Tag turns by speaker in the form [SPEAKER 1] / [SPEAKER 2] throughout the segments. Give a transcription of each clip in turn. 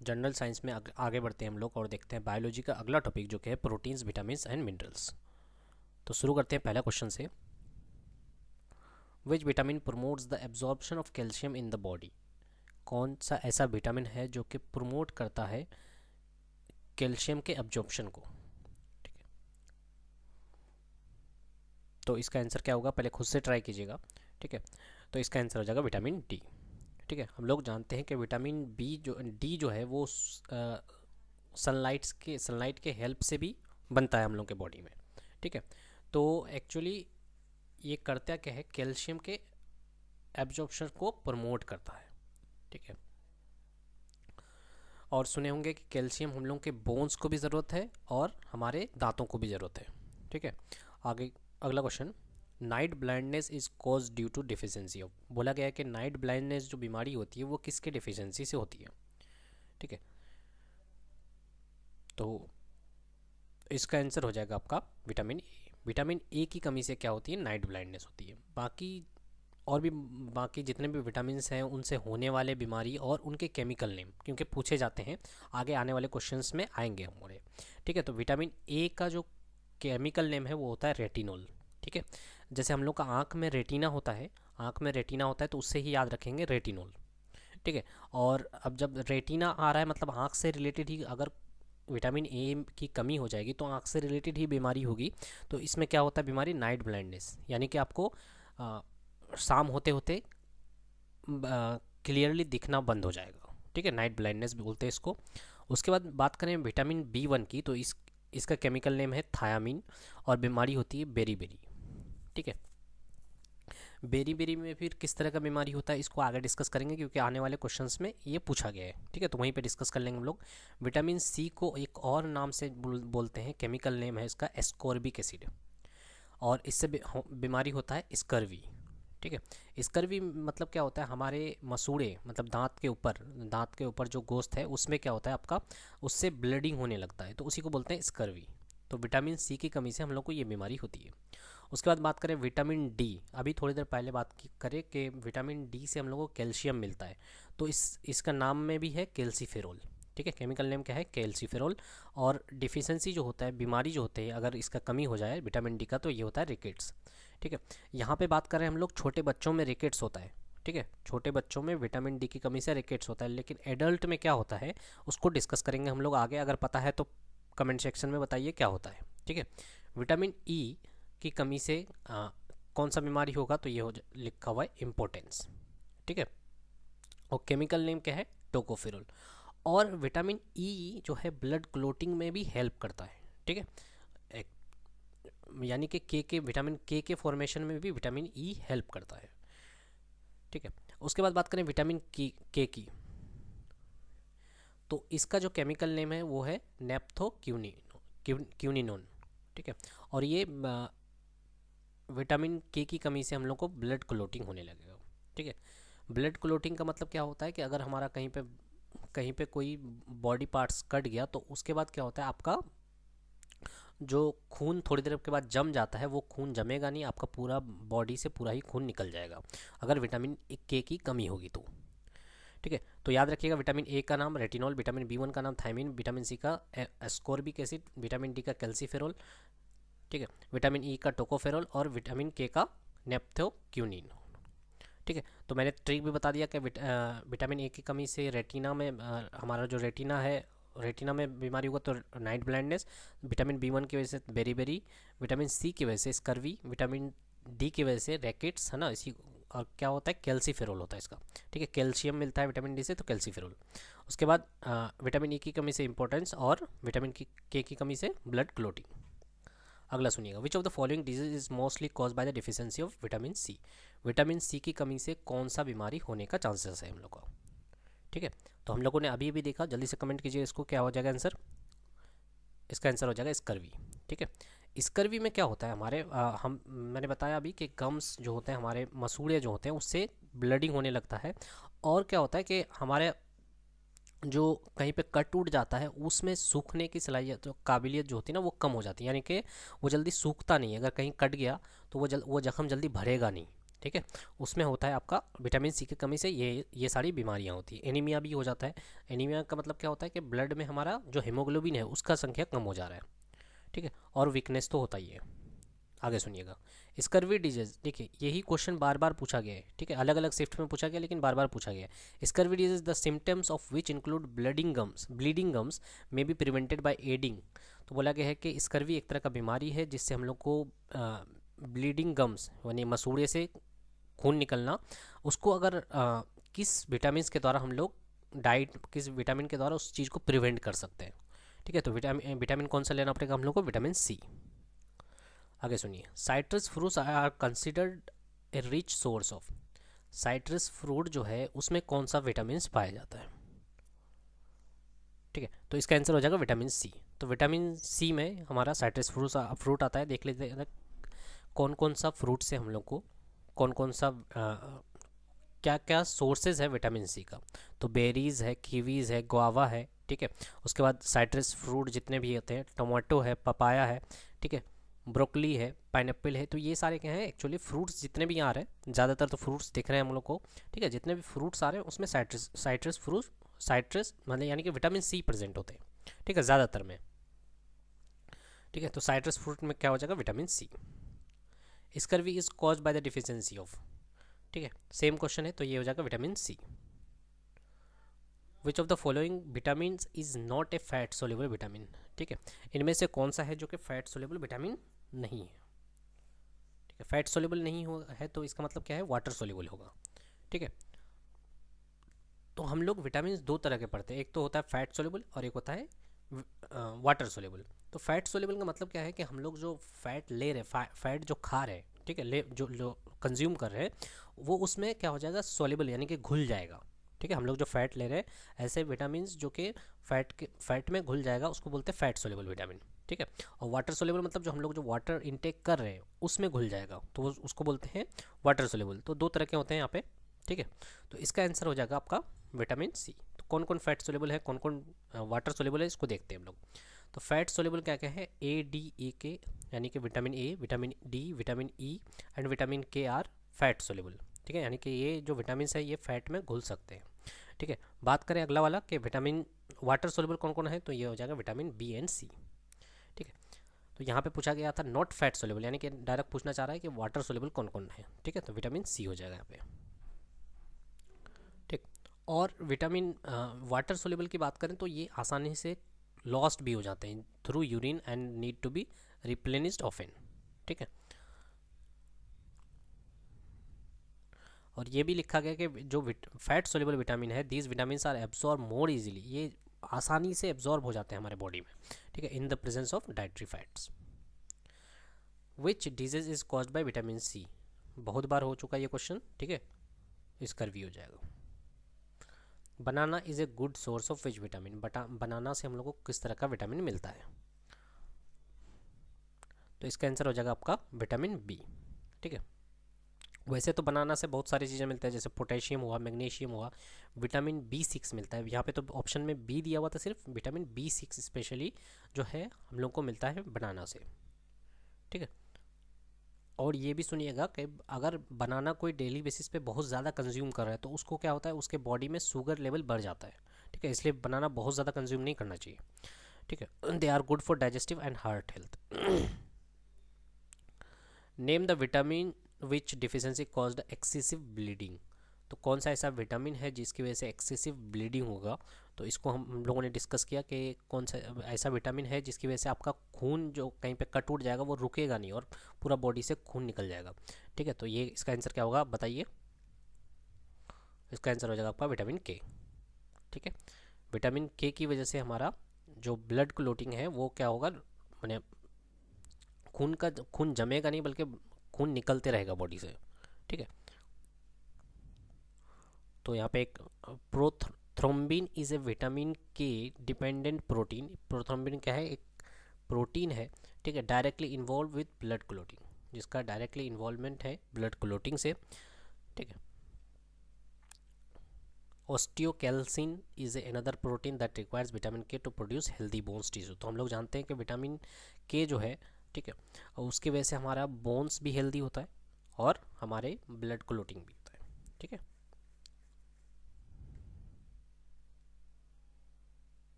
[SPEAKER 1] General science में आगे बढ़ते हैं हम लोग और देखते हैं बायोलॉजी का अगला टॉपिक जो कि है प्रोटीन्स, विटामिन्स एंड मिनरल्स। तो शुरू करते हैं पहला क्वेश्चन से। Which vitamin promotes the absorption of calcium in the body? कौन सा ऐसा विटामिन है जो कि प्रमोट करता है कैल्शियम के एब्जॉर्प्शन को? ठीक है, तो इसका आंसर क्या होगा, पहले खुद से ट्राई कीजिएगा। ठीक है, तो इसका आंसर हो जाएगा विटामिन डी। ठीक है, हम लोग जानते हैं कि विटामिन बी जो डी जो है वो सनलाइट के हेल्प से भी बनता है हम लोग के बॉडी में। ठीक है, तो एक्चुअली ये करता क्या है, कैल्शियम के एब्जॉर्प्शन को प्रमोट करता है। ठीक है, और सुने होंगे कि कैल्शियम हम लोग के बोन्स को भी ज़रूरत है और हमारे दांतों को भी ज़रूरत है। ठीक है, आगे अगला question. Night blindness is cause due to deficiency of, बोला गया है कि नाइट ब्लाइंडनेस जो बीमारी होती है वो किसके डिफिशियंसी से होती है? ठीक है, तो इसका आंसर हो जाएगा आपका विटामिन ए। विटामिन ए की कमी से क्या होती है, नाइट ब्लाइंडनेस होती है। बाकी और भी बाकी जितने भी विटामिन हैं उनसे होने वाले बीमारी और उनके केमिकल नेम क्योंकि पूछे जाते हैं, आगे आने वाले क्वेश्चंस में आएंगे हमारे। ठीक है, तो विटामिन ए का जो केमिकल नेम है वो होता है रेटिनॉल। ठीक है, जैसे हम लोग का आँख में रेटिना होता है, आँख में रेटिना होता है तो उससे ही याद रखेंगे रेटिनॉल। ठीक है, और अब जब रेटिना आ रहा है मतलब आँख से रिलेटेड ही अगर विटामिन ए की कमी हो जाएगी तो आँख से रिलेटेड ही बीमारी होगी। तो इसमें क्या होता है बीमारी, नाइट ब्लाइंडनेस, यानी कि आपको शाम होते होते क्लियरली दिखना बंद हो जाएगा। ठीक है, नाइट ब्लाइंडनेस बोलते हैं इसको। उसके बाद बात करें विटामिन बी वन की, तो इसका केमिकल नेम है थायामीन और बीमारी होती है बेरी। ठीक है, बेरी में फिर किस तरह का बीमारी होता है इसको आगे डिस्कस करेंगे क्योंकि आने वाले क्वेश्चंस में ये पूछा गया है। ठीक है, तो वहीं पे डिस्कस कर लेंगे हम लोग। विटामिन सी को एक और नाम से बोलते हैं, केमिकल नेम है इसका एस्कॉर्बिक एसिड, और इससे बीमारी होता है स्कर्वी। ठीक है, स्कर्वी मतलब क्या होता है, हमारे मसूड़े मतलब दांत के ऊपर जो गोश्त है उसमें क्या होता है आपका, उससे ब्लीडिंग होने लगता है, तो उसी को बोलते हैं स्कर्वी। तो विटामिन सी की कमी से हम लोग को ये बीमारी होती है। उसके बाद बात करें विटामिन डी, अभी थोड़ी देर पहले करें कि विटामिन डी से हम लोग को कैल्शियम मिलता है, तो इसका नाम में भी है कैल्सीफेरोल। ठीक है, केमिकल नेम क्या है, कैल्सीफेरोल। और डिफिशियंसी जो होता है, बीमारी जो होते हैं अगर इसका कमी हो जाए विटामिन डी का, तो ये होता है रिकेट्स। ठीक है, यहाँ पे बात कर रहे हैं हम लोग छोटे बच्चों में रिकेट्स होता है। ठीक है, छोटे बच्चों में विटामिन डी की कमी से रिकेट्स होता है, लेकिन एडल्ट में क्या होता है उसको डिस्कस करेंगे हम लोग आगे। अगर पता है तो कमेंट सेक्शन में बताइए क्या होता है। ठीक है, विटामिन ई की कमी से कौन सा बीमारी होगा, तो ये लिखा हुआ है इम्पोर्टेंस। ठीक है, और केमिकल नेम क्या है, टोकोफेरोल। और विटामिन ई जो है ब्लड क्लोटिंग में भी हेल्प करता है। ठीक है, यानी कि के विटामिन के फॉर्मेशन में भी विटामिन ई हेल्प करता है। ठीक है, उसके बाद बात करें विटामिन के की, तो इसका जो केमिकल नेम है वो है नेप्थोक्यूनिनोन। ठीक है, और ये विटामिन के की कमी से हम लोग को ब्लड क्लोटिंग होने लगेगा। ठीक है, ब्लड क्लोटिंग का मतलब क्या होता है कि अगर हमारा कहीं पे कोई बॉडी पार्ट्स कट गया तो उसके बाद क्या होता है, आपका जो खून थोड़ी देर के बाद जम जाता है वो खून जमेगा नहीं, आपका पूरा बॉडी से पूरा ही खून निकल जाएगा अगर विटामिन के की कमी होगी तो। ठीक है, तो याद रखिएगा विटामिन ए का नाम रेटिनॉल, विटामिन बी वन का नाम थायमिन, विटामिन सी का एस्कॉर्बिक एसिड, विटामिन डी का कैल्सीफेरोल। ठीक है, विटामिन ई का टोकोफेरोल और विटामिन के का नेप्थोक्यूनिन। ठीक है, तो मैंने ट्रिक भी बता दिया कि विटामिन ए की कमी से रेटिना में हमारा जो रेटिना में बीमारी होगा तो night blindness, vitamin B one की वजह से बेरी, विटामिन सी की वजह से स्कर्वी, विटामिन डी की वजह से रैकेट्स, है ना, इसी। और क्या होता है, कैल्सीफेरोल होता है इसका। ठीक है, कैल्शियम मिलता है विटामिन डी से तो कैल्सीफेरोल। उसके बाद विटामिन ई की कमी से इंपॉर्टेंस और विटामिन के की कमी से ब्लड क्लोटिंग। अगला सुनिएगा, which of the following disease is mostly cause by the deficiency of vitamin C? Vitamin C की कमी से कौन सा बीमारी होने का चांसेस है हम लोग का? ठीक है, तो हम लोगों ने अभी भी देखा, जल्दी से कमेंट कीजिए इसको, क्या हो जाएगा आंसर? इसका आंसर हो जाएगा स्कर्वी। ठीक है, स्कर्वी में क्या होता है, मैंने बताया अभी कि गम्स जो होते हैं, हमारे मसूड़े जो होते हैं उससे ब्लडिंग होने लगता है। और क्या होता है कि हमारे जो कहीं पे कट टूट जाता है उसमें सूखने की सलाहियत, जो काबिलियत जो होती है ना वो कम हो जाती है, यानी कि वो जल्दी सूखता नहीं है। अगर कहीं कट गया तो वो जख्म जल्दी भरेगा नहीं। ठीक है, उसमें होता है आपका विटामिन सी की कमी से ये सारी बीमारियां होती है। एनीमिया भी हो जाता है। एनीमिया का मतलब क्या होता है कि ब्लड में हमारा जो हीमोग्लोबिन है उसका संख्या कम हो जा रहा है। ठीक है, और वीकनेस तो होता ही है। आगे सुनिएगा, स्कर्वी डिजीज। देखिए यही क्वेश्चन बार बार पूछा गया है, ठीक है, अलग अलग शिफ्ट में पूछा गया लेकिन बार बार पूछा गया है। Scurvy disease the symptoms of which include bleeding gums may be prevented by adding. तो बोला गया है कि स्कर्वी एक तरह का बीमारी है जिससे हम लोग को ब्लीडिंग गम्स यानी मसूड़े से खून निकलना, उसको अगर किस विटामिन के द्वारा हम लोग डाइट, किस विटामिन के द्वारा उस चीज़ को प्रिवेंट कर सकते हैं। ठीक है, तो विटामिन कौन सा लेना पड़ेगा हम लोग को? Vitamin C. आगे सुनिए, citrus fruits are considered a rich source of. Citrus fruit जो है उसमें कौन सा विटामिन पाया जाता है? ठीक है, तो इसका आंसर हो जाएगा विटामिन सी। तो विटामिन सी में हमारा साइट्रस फ्रूट आता है। देख लेते हैं कौन कौन सा फ्रूट से हम लोग को कौन कौन सा क्या क्या सोर्सेज है विटामिन सी का। तो बेरीज है, कीवीज़ है, गुआवा है। ठीक है, उसके बाद साइट्रस फ्रूट जितने भी होते हैं, टमाटो है, पपाया है, ठीक है, ब्रोकली है, पाइनएप्पल है। तो ये सारे क्या हैं एक्चुअली फ्रूट्स जितने भी आ रहे हैं, ज़्यादातर तो फ्रूट्स दिख रहे हैं हम लोग को। ठीक है, जितने भी फ्रूट्स आ रहे हैं उसमें साइट्रस मतलब यानी कि विटामिन सी प्रेजेंट होते हैं। ठीक है, ज़्यादातर में। ठीक है, तो साइट्रस फ्रूट में क्या हो जाएगा? Vitamin C. Scurvy is cause by the deficiency of. ठीक है, सेम क्वेश्चन है, तो ये हो जाएगा vitamin C. Which of the following vitamin is not a fat soluble vitamin. ठीक है, इनमें से कौन सा है जो कि फैट सोल्यूबल विटामिन नहीं है? ठीक है, फैट सोल्यूबल नहीं हो है तो इसका मतलब क्या है? वाटर सोल्यूबल होगा। ठीक है, तो हम लोग विटामिन दो तरह के पढ़ते हैं, एक तो होता है फैट सोल्यूबल और एक होता है वाटर सोल्यूबल। तो फैट सोल्यूबल का मतलब क्या है कि हम लोग जो फैट ले रहे, फैट जो खा रहे हैं, ठीक है, ले जो कंज्यूम कर रहे हैं, वो उसमें क्या हो जाएगा? सोल्यूबल यानी कि घुल जाएगा। ठीक है, हम लोग जो फैट ले रहे हैं ऐसे विटामिन जो कि फैट में घुल जाएगा उसको बोलते हैं फैट सोल्यूबल विटामिन। ठीक है, और वाटर सोल्यूबल मतलब जो हम लोग जो वाटर इनटेक कर रहे हैं उसमें घुल जाएगा तो उसको बोलते हैं वाटर सोल्यूबल। तो दो तरह के होते हैं यहाँ पे। ठीक है, तो इसका आंसर हो जाएगा आपका विटामिन सी। तो कौन कौन फैट सोल्यूबल है, कौन कौन वाटर सोल्यूबल है, इसको देखते हैं हम लोग। तो फैट सोल्यूबल क्या क्या है? ए डी ए के, यानी कि vitamin A, vitamin D, vitamin E and vitamin के आर फैट सोल्यूबल। ठीक है, यानी कि ये जो विटामिन है ये फैट में घुल सकते हैं। ठीक है, बात करें अगला वाला कि विटामिन वाटर सोल्यूबल कौन कौन है, तो ये हो जाएगा विटामिन बी एंड सी। ठीक है, तो यहाँ पे पूछा गया था नॉट फैट सोल्यूबल, यानी कि डायरेक्ट पूछना चाह रहा है कि वाटर सोल्यूबल कौन कौन है। ठीक है, तो विटामिन सी हो जाएगा यहाँ पे। ठीक, और विटामिन वाटर सोल्यूबल की बात करें तो ये आसानी से लॉस्ट भी हो जाते हैं through urine and need to be replenished often. ठीक है, और ये भी लिखा गया कि जो फैट सोल्यूबल विटामिन है, these vitamin are absorb more easily, ये आसानी से एब्जॉर्ब हो जाते हैं हमारे बॉडी में। ठीक है, in the presence of dietary fats. Which disease is caused by vitamin C. बहुत बार हो चुका ये क्वेश्चन। ठीक है, इसका रिव्यू हो जाएगा। Banana is a good source of which vitamin. Banana से हम लोग को किस तरह का विटामिन मिलता है? तो इसका आंसर हो जाएगा आपका विटामिन बी। ठीक है, वैसे तो बनाना से बहुत सारी चीज़ें मिलती है, जैसे पोटेशियम हुआ, मैग्नीशियम हुआ, विटामिन बी6 मिलता है। यहाँ पे तो ऑप्शन में बी दिया हुआ था, सिर्फ विटामिन बी6 स्पेशली जो है हम लोग को मिलता है बनाना से। ठीक है, और ये भी सुनिएगा कि अगर बनाना कोई डेली बेसिस पे बहुत ज़्यादा कंज्यूम कर रहा है तो उसको क्या होता है, उसके बॉडी में शुगर लेवल बढ़ जाता है। ठीक है, इसलिए बनाना बहुत ज़्यादा कंज्यूम नहीं करना चाहिए। ठीक है, they are good for digestive and heart health. Name the vitamin which deficiency caused excessive bleeding. तो कौन सा ऐसा विटामिन है जिसकी वजह से एक्सेसिव ब्लीडिंग होगा? तो इसको हम लोगों ने डिस्कस किया कि कौन सा ऐसा विटामिन है जिसकी वजह से आपका खून जो कहीं पे कट उठ जाएगा वो रुकेगा नहीं और पूरा बॉडी से खून निकल जाएगा। ठीक है, तो ये इसका आंसर क्या होगा बताइए? इसका आंसर हो जाएगा आपका विटामिन के। ठीक है, विटामिन के की वजह से हमारा जो ब्लड क्लोटिंग है वो क्या होगा, मैंने खून जमेगा नहीं बल्कि खून निकलते रहेगा बॉडी से। ठीक है, तो यहाँ पे एक prothrombin is a vitamin K dependent protein. Prothrombin क्या है? एक प्रोटीन है। ठीक है, directly involve with blood clotting, जिसका डायरेक्टली इन्वॉल्वमेंट है ब्लड क्लोटिंग से। ठीक है, osteocalcin is a another protein that requires vitamin K to produce healthy bones tissue. तो हम लोग जानते हैं कि विटामिन के जो है, ठीक है, और उसकी वजह से हमारा बोन्स भी हेल्दी होता है और हमारे ब्लड क्लोटिंग भी होता है। ठीक है,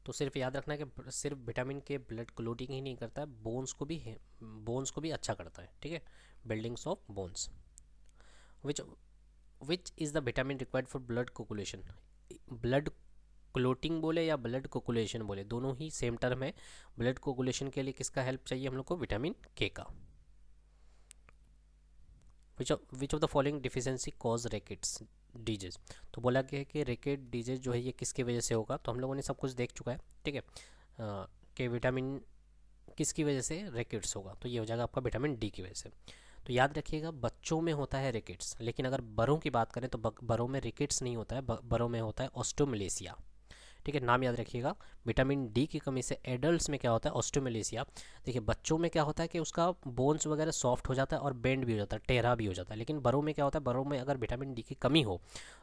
[SPEAKER 1] तो सिर्फ याद रखना कि सिर्फ विटामिन के ब्लड क्लोटिंग ही नहीं करता है, बोन्स को भी अच्छा करता है। ठीक है, buildings of bones. Which which is the vitamin required for blood coagulation. Blood clotting बोले या ब्लड कोकुलेशन बोले, दोनों ही सेम टर्म है। ब्लड कोकुलेशन के लिए किसका हेल्प चाहिए हम लोग को? विटामिन के का। विच of the following deficiency cause rickets disease. तो बोला गया है कि रिकेट डिजीज जो है ये किसकी वजह से होगा, तो हम लोगों ने सब कुछ देख चुका है। ठीक है, कि विटामिन किसकी वजह से रिकेट्स होगा, तो ये हो जाएगा आपका विटामिन डी की वजह से। तो याद रखिएगा बच्चों में होता है रिकेट्स, लेकिन अगर बड़ों की बात करें तो बड़ों में रिकेट्स नहीं होता है, बड़ों में होता है ऑस्टियोमलेशिया। ठीक है, नाम याद रखिएगा। विटामिन डी की कमी से एडल्ट्स में क्या होता है? ऑस्टियोमलेशिया। देखिए बच्चों में क्या होता है कि उसका बोन्स वगैरह सॉफ्ट हो जाता है और बेंड भी हो जाता है, टेढ़ा भी हो जाता है। लेकिन बड़ों में क्या होता है? बड़ों में अगर विटामिन डी की कमी हो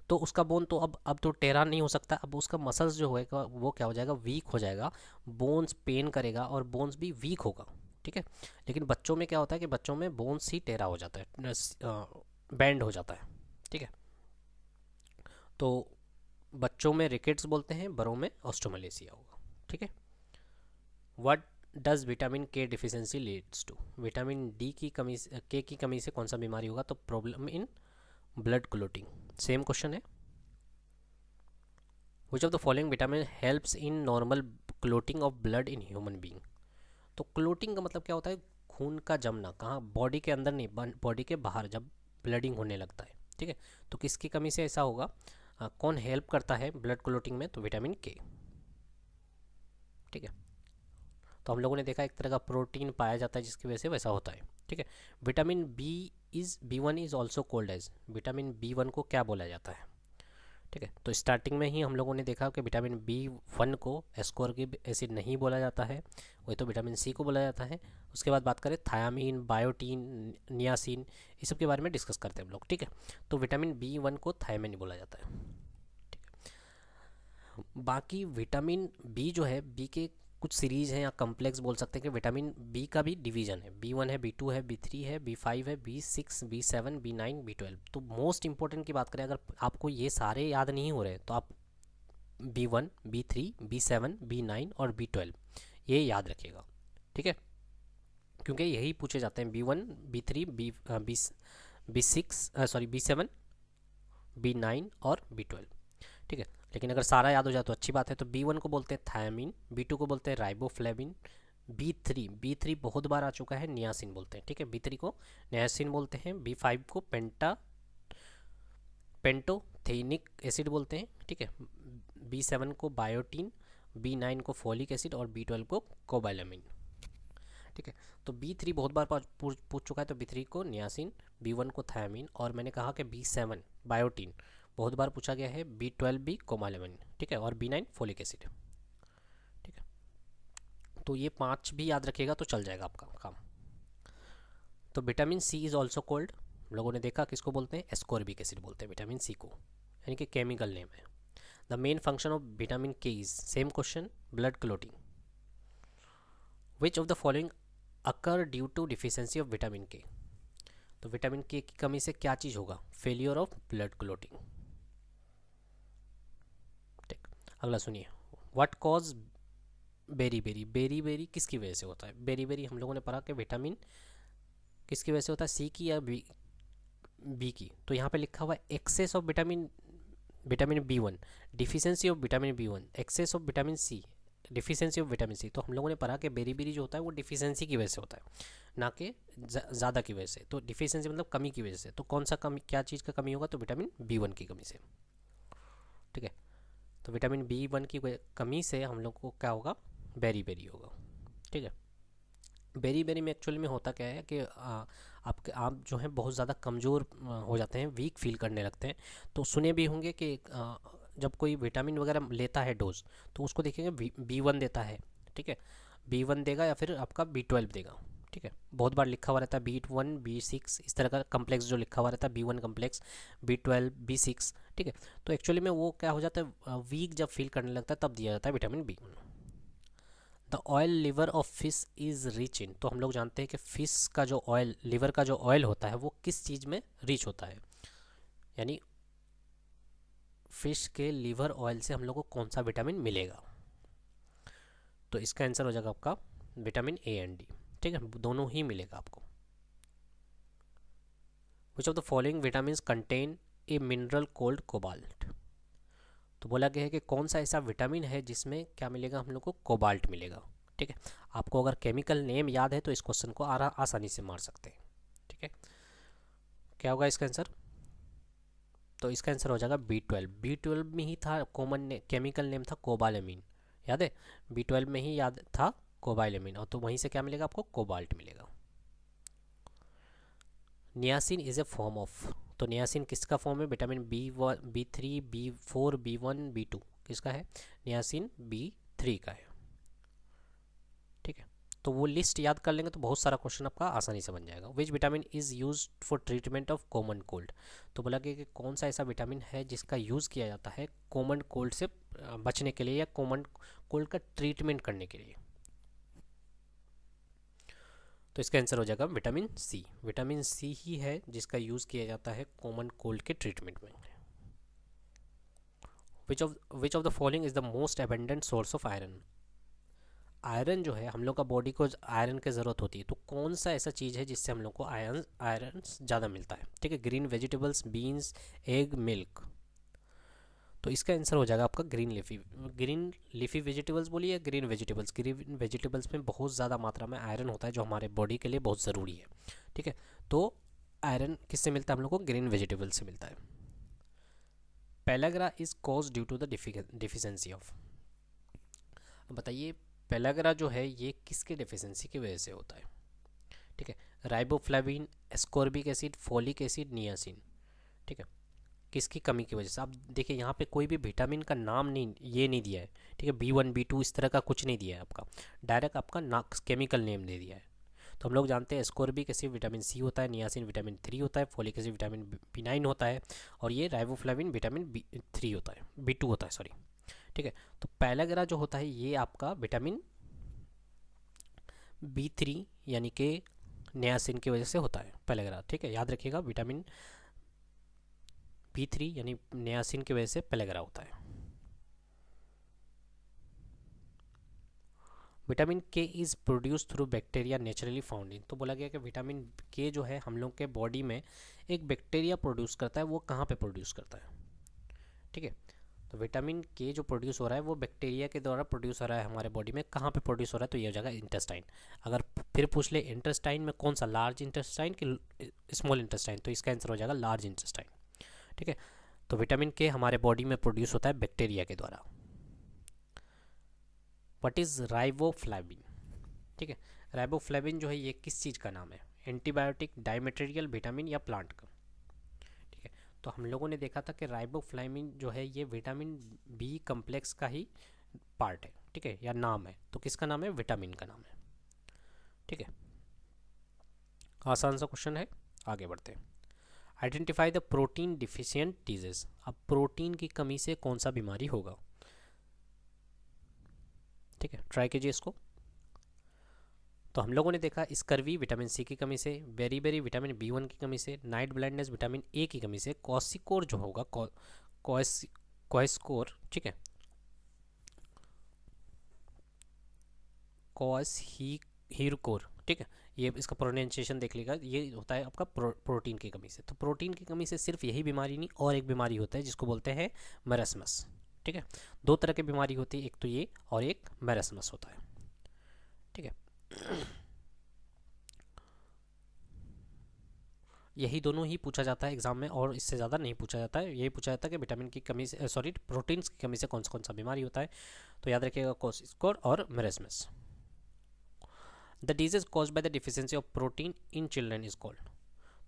[SPEAKER 1] तो उसका बोन तो अब तो टेढ़ा नहीं हो सकता, अब उसका मसल्स जो होएगा वो क्या हो जाएगा? वीक हो जाएगा, बोन्स पेन करेगा और बोन्स भी वीक होगा। ठीक है, लेकिन बच्चों में क्या होता है कि बच्चों में बोन्स ही टेढ़ा हो जाता है, बैंड हो जाता है। ठीक है, तो बच्चों में रिकेट्स बोलते हैं, बड़ों में ऑस्टियोमलेशिया होगा। ठीक है, what does vitamin K deficiency leads to. Vitamin D की कमी के की कमी से कौन सा बीमारी होगा? तो problem in blood clotting. Same question है। Which of the following vitamin helps in normal clotting of blood in human being. तो क्लोटिंग का मतलब क्या होता है? खून का जमना, कहाँ? बॉडी के अंदर नहीं, बॉडी के बाहर जब ब्लडिंग होने लगता है। ठीक है, तो किसकी कमी से ऐसा होगा? कौन हेल्प करता है ब्लड क्लोटिंग में? तो विटामिन के। ठीक है, तो हम लोगों ने देखा एक तरह का प्रोटीन पाया जाता है जिसकी वजह से वैसा होता है। ठीक है, vitamin B one is also called as. Vitamin B one को क्या बोला जाता है? ठीक है, तो स्टार्टिंग में ही हम लोगों ने देखा कि विटामिन बी वन को एस्कॉर्बिक एसिड नहीं बोला जाता है, वही तो विटामिन सी को बोला जाता है। उसके बाद बात करें थायामीन, बायोटीन, नियासिन, इस सब के बारे में डिस्कस करते हैं हम लोग। ठीक है, तो विटामिन बी वन को थायामीन बोला जाता है। बाकी विटामिन बी जो है, बी के कुछ सीरीज हैं या कम्प्लेक्स बोल सकते हैं कि विटामिन बी का भी डिवीजन है। बी वन है, बी टू है, बी थ्री है, बी फाइव है, B six, B seven, B nine, B twelve. तो मोस्ट इंपॉर्टेंट की बात करें, अगर आपको ये सारे याद नहीं हो रहे तो आप B one, B three, B seven, B nine और बी ट्वेल्व ये याद रखिएगा। ठीक है, क्योंकि यही पूछे जाते हैं, B one, B three, B six, sorry B seven, B nine और बी ट्वेल्व। ठीक है, लेकिन अगर सारा याद हो जाए तो अच्छी बात है। तो बी वन को बोलते हैं थायामीन, बी टू को बोलते हैं राइबोफ्लेविन, बी थ्री बहुत बार आ चुका है, नियासिन बोलते हैं। ठीक है, बी थ्री को नियासिन बोलते हैं, बी फाइव को पेंटोथेनिक एसिड बोलते हैं। ठीक है, बी सेवन को बायोटीन, बी नाइन को फोलिक एसिड और बी ट्वेल्व को कोबालामिन। ठीक है, तो बी थ्री बहुत बार पूछ चुका है, तो बी थ्री को नियासिन, बी वन को थायामीन, और मैंने कहा कि बी सेवन बायोटीन बहुत बार पूछा गया है, बी ट्वेल्व भी कोबालामिन। ठीक है, और बी नाइन फोलिक एसिड। ठीक है, तो ये पांच भी याद रखिएगा तो चल जाएगा आपका काम। तो vitamin C is also called, लोगों ने देखा किसको बोलते हैं? एस्कॉर्बिक एसिड बोलते हैं विटामिन सी को, यानी कि केमिकल नेम है। The main function of vitamin K is, same question, blood clotting. Which of the following occur due to deficiency of vitamin K. तो विटामिन के की कमी से क्या चीज़ होगा? Failure of blood clotting. ठीक, अगला सुनिए, व्हाट कॉज बेरी बेरी किसकी वजह से होता है? बेरी हम लोगों ने पढ़ा कि विटामिन किसकी वजह से होता है? सी की या बी की? तो यहाँ पे लिखा हुआ है excess of vitamin B one, deficiency of vitamin B one, excess of vitamin C, deficiency of vitamin C. तो हम लोगों ने पढ़ा कि बेरी जो होता है वो डिफिशियंसी की वजह से होता है, ना कि ज़्यादा की वजह से। तो डिफिशियंसी मतलब कमी की वजह से। तो कौन सा कमी, क्या चीज़ का कमी होगा? तो विटामिन बी वन की कमी से। ठीक है, तो विटामिन बी वन की कमी से हम लोग को क्या होगा? बेरी होगा। ठीक है, बेरी में एक्चुअली में होता क्या है कि आप जो है बहुत ज़्यादा कमज़ोर हो जाते हैं, वीक फील करने लगते हैं। तो सुने भी होंगे कि जब कोई विटामिन वगैरह लेता है डोज, तो उसको देखेंगे बी वन देता है। ठीक है, बी वन देगा या फिर आपका बी ट्वेल्व देगा। ठीक है, बहुत बार लिखा हुआ रहता है बी वन, बी सिक्स, इस तरह का कम्प्लेक्स जो लिखा हुआ रहता है, B one complex, B twelve, B six. ठीक है, तो एक्चुअली में वो क्या हो जाता है, वीक जब फील करने लगता है तब दिया जाता है vitamin B one. The oil liver of fish is rich in, तो हम लोग जानते हैं कि फिश का जो ऑयल, लिवर का जो ऑयल होता है वो किस चीज़ में रिच होता है, यानी फिश के लिवर ऑयल से हम लोग को कौन सा विटामिन मिलेगा। तो इसका आंसर हो जाएगा आपका विटामिन ए एंड डी, ठीक है, दोनों ही मिलेगा आपको। विच of the following vitamin contain a mineral cold cobalt, तो बोला गया है कि कौन सा ऐसा विटामिन है जिसमें क्या मिलेगा, हम लोग को कोबाल्ट मिलेगा। ठीक है, आपको अगर केमिकल नेम याद है तो इस क्वेश्चन को आसानी से मार सकते हैं। ठीक है, क्या होगा इसका आंसर, तो इसका आंसर हो जाएगा B12। B12 में ही था कॉमन केमिकल नेम था कोबालेमिन, याद है, B12 में ही याद था कोबालेमिन, और तो वहीं से क्या मिलेगा आपको, कोबाल्ट मिलेगा। Niacin is a form of, तो नियासिन किसका फॉर्म है, vitamin B1, B3, B4, B1, B2, किसका है, नियासिन B3 का है। ठीक है, तो वो लिस्ट याद कर लेंगे तो बहुत सारा क्वेश्चन आपका आसानी से बन जाएगा। Which vitamin is use for treatment of common cold, तो बोला कि कौन सा ऐसा विटामिन है जिसका यूज़ किया जाता है कॉमन कोल्ड से बचने के लिए या कॉमन कोल्ड का ट्रीटमेंट करने के लिए। तो इसका आंसर हो जाएगा विटामिन सी। विटामिन सी ही है जिसका यूज़ किया जाता है कॉमन कोल्ड के ट्रीटमेंट में। Which of the following is the most abundant source of iron, iron जो है हम लोग का बॉडी को आयरन की ज़रूरत होती है, तो कौन सा ऐसा चीज़ है जिससे हम लोग को आयरन ज़्यादा मिलता है। ठीक है, green vegetables, beans, egg, milk, तो इसका आंसर हो जाएगा आपका ग्रीन लीफी वेजिटेबल्स बोलिए, ग्रीन वेजिटेबल्स। ग्रीन वेजिटेबल्स में बहुत ज़्यादा मात्रा में आयरन होता है जो हमारे बॉडी के लिए बहुत ज़रूरी है। ठीक है, तो आयरन किससे मिलता है हम लोग को, ग्रीन वेजिटेबल से मिलता है। Pellagra is cause due to the deficiency of, बताइए पेलाग्रा जो है ये किसके डिफिशेंसी की वजह से होता है। ठीक है, riboflavin, ascorbic acid, folic acid, niacin, ठीक है, किसकी कमी की वजह से। आप देखिए यहाँ पे कोई भी विटामिन का नाम नहीं, ये नहीं दिया है। ठीक है, B1, B2 इस तरह का कुछ नहीं दिया है आपका, डायरेक्ट आपका ना केमिकल नेम दे दिया है। तो हम लोग जानते हैं एस्कॉर्बिक एसिड विटामिन सी होता है, नियासिन विटामिन 3 होता है, फोलिक एसिड विटामिन B9 होता है, और ये राइबोफ्लाविन विटामिन B3 होता है, B2 होता है, सॉरी। ठीक है, तो पेलाग्रा जो होता है ये आपका विटामिन B3 यानी कि नियासिन की वजह से होता है पेलाग्रा। ठीक है, याद रखिएगा विटामिन B3 यानी नियासिन की वजह से पेलाग्रा होता है। विटामिन के is produce through bacteria naturally found in, तो बोला गया कि विटामिन के जो है हम लोग के बॉडी में एक बैक्टीरिया प्रोड्यूस करता है, वो कहाँ पे प्रोड्यूस करता है। ठीक है, तो विटामिन के जो प्रोड्यूस हो रहा है वो बैक्टीरिया के द्वारा प्रोड्यूस हो रहा है हमारे बॉडी में, कहाँ पे प्रोड्यूस हो रहा है, तो ये हो जाएगा इंटेस्टाइन। अगर फिर पूछ ले इंटेस्टाइन में कौन सा, लार्ज इंटेस्टाइन कि स्मॉल इंटेस्टाइन, तो इसका आंसर हो जाएगा लार्ज इंटेस्टाइन। ठीक है, तो विटामिन के हमारे बॉडी में प्रोड्यूस होता है बैक्टीरिया के द्वारा। व्हाट इज राइबोफ्लाविन, ठीक है, राइबोफ्लाविन जो है ये किस चीज़ का नाम है, एंटीबायोटिक, डाइमेटेरियल, विटामिन या प्लांट का। ठीक है, तो हम लोगों ने देखा था कि राइबोफ्लाविन जो है ये विटामिन बी कम्प्लेक्स का ही पार्ट है। ठीक है, या नाम है, तो किसका नाम है, विटामिन का नाम है। ठीक है, आसान सा क्वेश्चन है, आगे बढ़ते हैं। Identify the protein deficient disease, अब प्रोटीन की कमी से कौन सा बीमारी होगा। ठीक है, ट्राई कीजिए इसको। तो हम लोगों ने देखा स्कर्वी विटामिन सी की कमी से, बेरीबेरी विटामिन B1 की कमी से, नाइट ब्लाइंडनेस विटामिन ए की कमी से, कॉसिकोर जो होगा कॉइस्कोर, ठीक है, कॉसहीरकोर, ठीक है, ये इसका प्रोनाउंसिएशन देख लीजिएगा, ये होता है आपका प्रोटीन की कमी से। तो प्रोटीन की कमी से सिर्फ यही बीमारी नहीं, और एक बीमारी होता है जिसको बोलते हैं मेरस्मस। ठीक है, दो तरह की बीमारी होती है, एक तो ये और एक मेरस्मस होता है। ठीक है, यही दोनों ही पूछा जाता है एग्जाम में, और इससे ज़्यादा नहीं पूछा जाता है। यही पूछा जाता है कि विटामिन की कमी से, सॉरी, प्रोटीन्स की कमी से कौन सा बीमारी होता है। तो याद रखिएगा कॉसिकोर और marasmus. The disease cause by the deficiency of protein in children is called,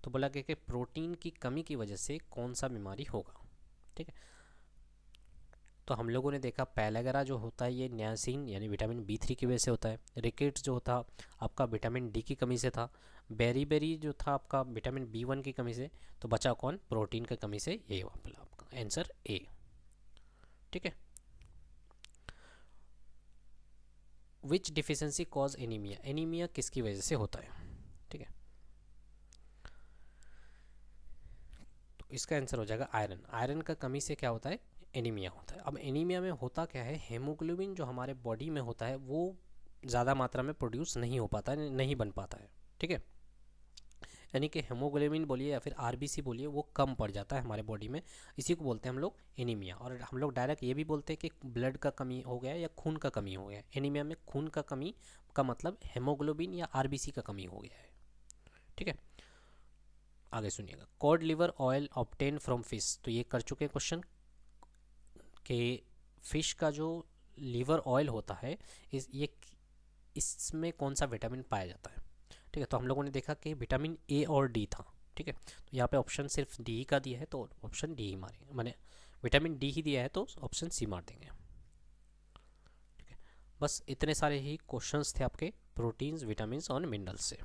[SPEAKER 1] तो बोला गया कि प्रोटीन की कमी की वजह से कौन सा बीमारी होगा। ठीक है, तो हम लोगों ने देखा पेलाग्रा जो होता है ये नियासिन यानी विटामिन B3 की वजह से होता है। रिकेट्स जो होता आपका विटामिन डी की कमी से था। बेरी जो था आपका विटामिन B1 की कमी से। तो बचा कौन, प्रोटीन की कमी से, ये वाला आपका आंसर ए। ठीक है, विच डिफिशियंसी कॉज एनीमिया, एनीमिया किसकी वजह से होता है, ठीक है। तो इसका आंसर हो जाएगा आयरन, आयरन का कमी से क्या होता है, एनीमिया होता है। अब एनीमिया में होता क्या है, हेमोग्लोबिन जो हमारे बॉडी में होता है वो ज़्यादा मात्रा में प्रोड्यूस नहीं हो पाता है, नहीं बन पाता है, ठीक है। यानी कि हेमोग्लोबिन बोलिए या फिर आरबीसी बोलिए वो कम पड़ जाता है हमारे बॉडी में, इसी को बोलते हैं हम लोग एनीमिया। और हम लोग डायरेक्ट ये भी बोलते हैं कि ब्लड का कमी हो गया या खून का कमी हो गया। एनीमिया में खून का कमी का मतलब हेमोग्लोबिन या आरबीसी का कमी हो गया है, ठीक है। आगे सुनिएगा, cod liver oil obtain from fish, तो ये कर चुके हैं क्वेश्चन कि फिश का जो लीवर ऑयल होता है इसमें कौन सा विटामिन पाया जाता है, ठीक है। तो हम लोगों ने देखा कि विटामिन ए और डी था, ठीक है। तो यहाँ पे ऑप्शन सिर्फ डी का दिया है तो ऑप्शन डी ही मारेंगे, माने विटामिन डी ही दिया है तो ऑप्शन सी मार देंगे, ठीक है। बस इतने सारे ही क्वेश्चंस थे आपके प्रोटीन्स, विटामिन्स और मिनरल्स से।